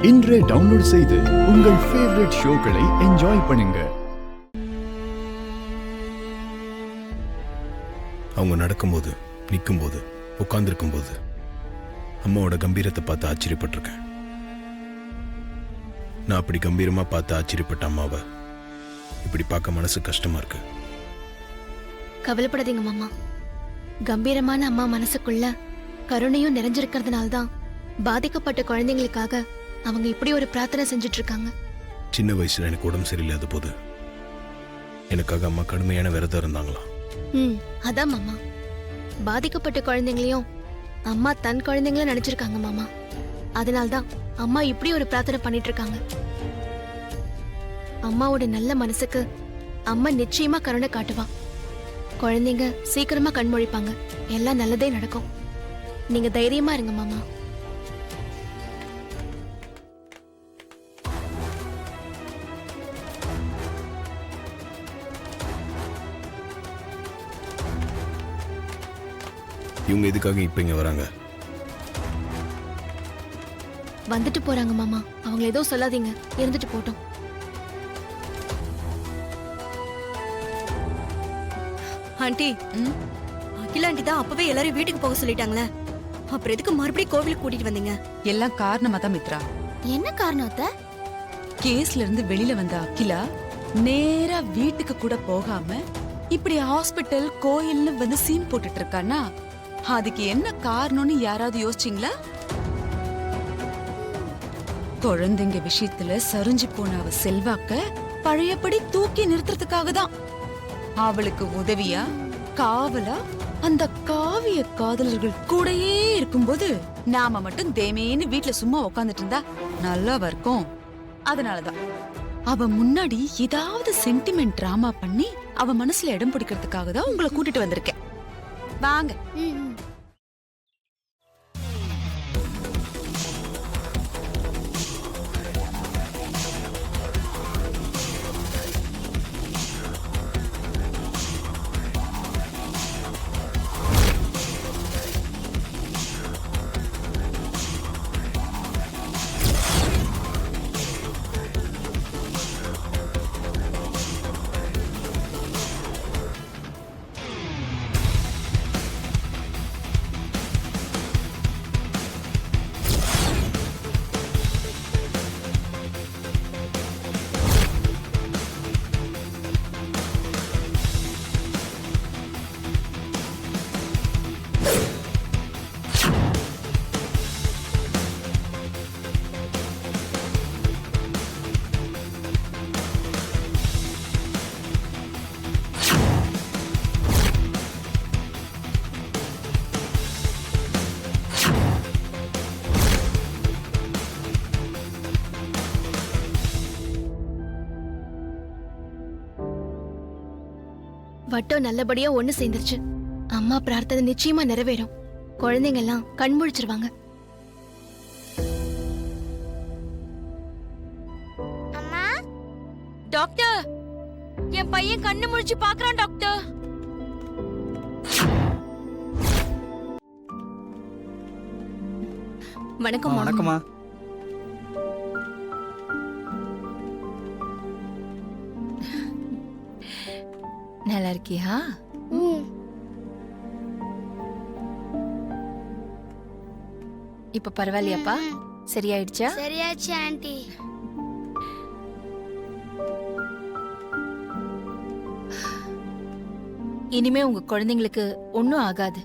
இன்றே டவுன்லோட் செய்து உங்கள் ஃபேவரட் ஷோக்களை என்ஜாய் பண்ணுங்க. அவங்க நடக்கும்போது, நிற்கும்போது, உட்கார்ந்துருக்கும்போது அம்மாவோட கம்பீரத்தை பார்த்து ஆச்சரியப்பட்டிருக்கேன். நான் அப்படி கம்பீரமா பார்த்து ஆச்சரியப்பட்ட அம்மாவை இப்படி பார்க்க மனசு கஷ்டமா இருக்கு. கவலைப்படாதீங்க மாமா. கம்பீரமான அம்மா மனசுக்குள்ள கருணையும் நிறைஞ்சிருக்கிறதுனால்தான் பாதிக்கப்பட்ட குழந்தைங்களுக்காக அவங்க இப்படி ஒரு பிரார்த்தனை செஞ்சுட்டு இருக்காங்க. சின்ன வயசுல எனக்கு உடம்பு சரியில்லாத போது எனக்காக அம்மா கடுமையான விரதம் இருந்தாங்களாம். அதான் மாமா, பாதிக்கப்பட்ட குழந்தைங்களையும் அம்மா தன் குழந்தைங்கள நினைச்சிருக்காங்க மாமா. அதனால்தான் அம்மா இப்படி ஒரு பிரார்த்தனை பண்ணிட்டு இருக்காங்க. அம்மாவோட நல்ல மனசுக்கு அம்மா நிச்சயமா கருணை காட்டுவா. குழந்தைங்க சீக்கிரமா கண்மொழிப்பாங்க. எல்லாம் நல்லதே நடக்கும். நீங்க தைரியமா இருங்க மாமா. இவங்க எதுக்காக இப்ப இங்க வராங்க? வந்துட்டு போறாங்க மாமா. அவங்க ஏதோ சொல்லாதீங்க, இருந்துட்டு போட்டோம். ஆண்டி, அகில ஆண்டி தான் அப்பவே எல்லாரும் வீட்டுக்கு போக சொல்லிட்டாங்களே, அப்புறம் எதுக்கு மறுபடியும் கோவிலுக்கு கூட்டிட்டு வந்தீங்க? எல்லாம் காரணமா தான் மித்ரா. என்ன காரணம் அத்தை? கேஸ்ல இருந்து வெளியில வந்த அகிலா நேரா வீட்டுக்கு கூட போகாம இப்படி ஹாஸ்பிட்டல் கோயில்னு வந்து சீன் போட்டுட்டு இருக்கானா, அதுக்கு என்ன காரணம்னு யாராவது யோசிச்சீங்களா? குழந்தைங்க விஷயத்துல சரிஞ்சு போன அவ செல்வாக்க பழையபடி தூக்கி நிறுத்துறதுக்காக தான். அவளுக்கு உதவியா காவலா அந்த காவிய காதலர்கள் கூடயே இருக்கும்போது நாம மட்டும் தேமேன்னு வீட்டுல சும்மா உக்காந்துட்டு இருந்தா நல்லா இருக்கும். அதனாலதான் அவ முன்னாடி ஏதாவது சென்டிமெண்ட் டிராமா பண்ணி அவ மனசுல இடம் பிடிக்கிறதுக்காக தான் உங்களை கூட்டிட்டு வந்திருக்கேன். வாங்க. வட்டம் நல்லபடியா ஒண்ணு சேர்ந்துருச்சு. அம்மா பிரார்த்தனை நிச்சயமா நிறைவேறும். குழந்தைங்க எல்லாம் கண் முழிச்சிருவாங்க. அம்மா, டாக்டர், என் பையன் கண்ணு முழிச்சு பாக்குறான் டாக்டர். வணக்கம். வணக்கம்மா. நல்லா இருக்கியா? இப்ப பரவாயில்லையாப்பா? சரியாயிடுச்சா? சரியாச்சு ஆண்டி. இனிமே உங்க குழந்தைங்களுக்கு ஒண்ணும் ஆகாது.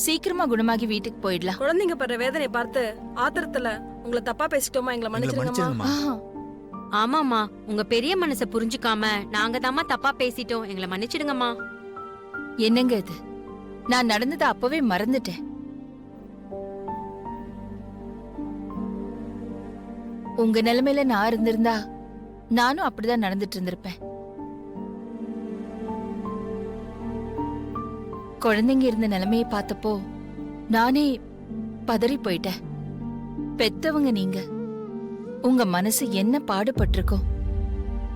சீக்கிரமா குணமாகி வீட்டுக்கு போயிடலாம். குழந்தைங்க படுற வேதனை பார்த்து ஆத்திரத்துல உங்களை தப்பா பேசிட்டோமா? எங்களை மன்னிச்சிருங்கம்மா. ஆமாமா, உங்க பெரிய மனச புரிஞ்சுக்காம நாங்க தாமா தப்பா பேசிட்டோம். எங்களை மன்னிச்சிடுங்கம்மா. என்னங்க இது? நான் நடந்ததை அப்பவே மறந்துட்டேன். உங்க நிலைமையில நான் இருந்திருந்தா நானும் அப்படிதான் நடந்துட்டு இருந்திருப்பேன். குழந்தைங்க இருந்த நிலைமையை பார்த்தப்போ நானே பதறி போயிட்டேன். பெத்தவங்க நீங்க, உங்க மனசு என்ன பாடுபட்டிருக்கோம்.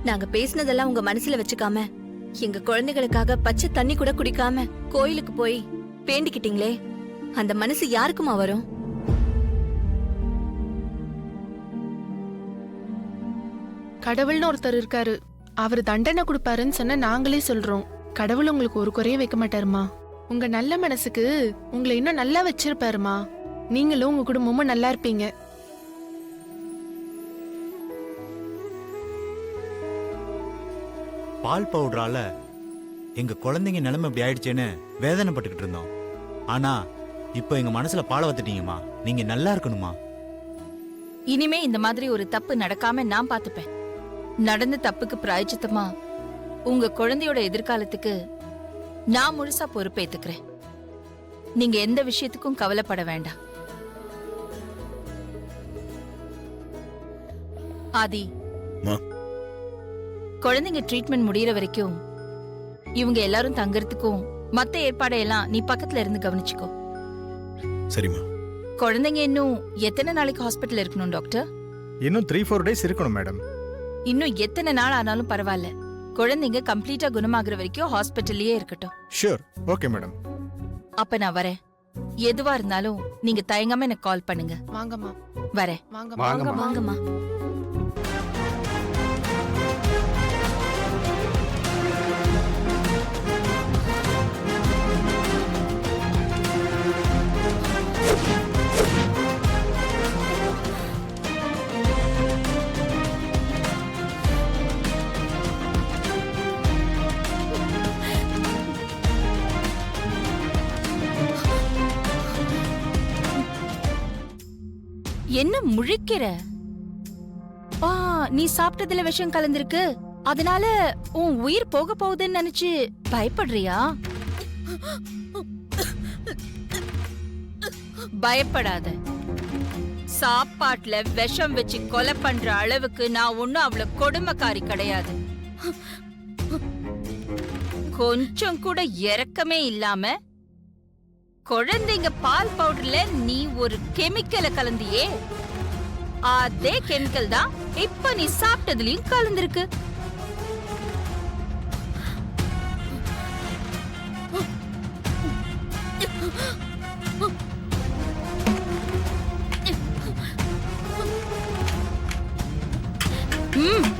நாங்க பேசினதெல்லாம் உங்க மனசுல வச்சுக்காம எங்க குழந்தைகளுக்காக பச்சை தண்ணி கூட குடிக்காம கோயிலுக்கு போய் வேண்டிக்கிட்டீங்களே, அந்த மனசு யாருக்குமா வரும்? கடவுள்னு ஒருத்தர் இருக்காரு. அவர் தண்டனை கொடுப்பாருன்னு சொன்ன நாங்களே சொல்றோம். கடவுள் உங்களுக்கு ஒரு குறைய வைக்க மாட்டாருமா. உங்க நல்ல மனசுக்கு உங்களை இன்னும் நல்லா வச்சிருப்பாருமா. நீங்களும் உங்க குடும்பமும் நல்லா இருப்பீங்க. பால் பவுடரால எங்க குழந்தைங்க நிலைமை இப்படி ஆயிடுச்சேன்னு வேதனைப்பட்டுக்கிட்டு இருந்தோம். ஆனா இப்போ எங்க மனசுல பாலை வத்துட்டீங்கம்மா. நீங்க நல்லா இருக்கணுமா. இனிமே இந்த மாதிரி ஒரு தப்பு நடக்காம நான் பாத்துப்பேன். நடந்த தப்புக்கு பிராயச்சித்தமா உங்க குழந்தையோட எதிர்காலத்துக்கு நான் முழுசா பொறுப்பேத்துக்கிறேன். நீங்க எந்த விஷயத்துக்கும் கவலைப்பட வேண்டாம். ஆதி, அம்மா. குழந்தைங்க ட்ரீட்மெண்ட் முடியற வரைக்கும் இவங்க எல்லாரும் தங்கறதுக்கும் மத்த ஏற்பாடையெல்லாம் நீ பக்கத்துல இருந்து கவனிச்சுக்கோ. சரிம்மா. குழந்தைங்க இன்னும் எத்தனை நாளைக்கு ஹாஸ்பிட்டல் இருக்கணும் டாக்டர்? இன்னும் 3-4 டேஸ் இருக்கணும் மேடம். இன்னும் எத்தனை நாள் ஆனாலும் பரவாயில்ல, குழந்தைங்க கம்ப்ளீட்டா குணமாகுற வரைக்கும் ஹாஸ்பிட்டல்லயே இருக்கட்டும். Sure, okay madam. அப்ப நான் வரேன். எதுவா இருந்தாலும் நீங்க தயங்காம எனக்கு கால் பண்ணுங்க. வாங்கம்மா, வரேன். வாங்கம்மா. வாங்கம்மா. வாங்கம்மா. என்ன முழிக்கிற? நீ சாப்பிட்டதுல விஷம் கலந்திருக்கு, அதனால உன் உயிர் போக போகுதுன்னு நினைச்சு பயப்படுறியா? பயப்படாத. சாப்பாட்டுல விஷம் வச்சு கொலை பண்ற அளவுக்கு நான் ஒண்ணும் அவ்வளவு கொடுமைக்காரி கிடையாது. கொஞ்சம் கூட இரக்கமே இல்லாம குழந்தைங்க பால் பவுடர்ல நீ ஒரு கெமிக்கலை கலந்தியே, அதே கெமிக்கல் தான் இப்ப நீ சாப்பிட்டதுலயும் கலந்திருக்கு. ம்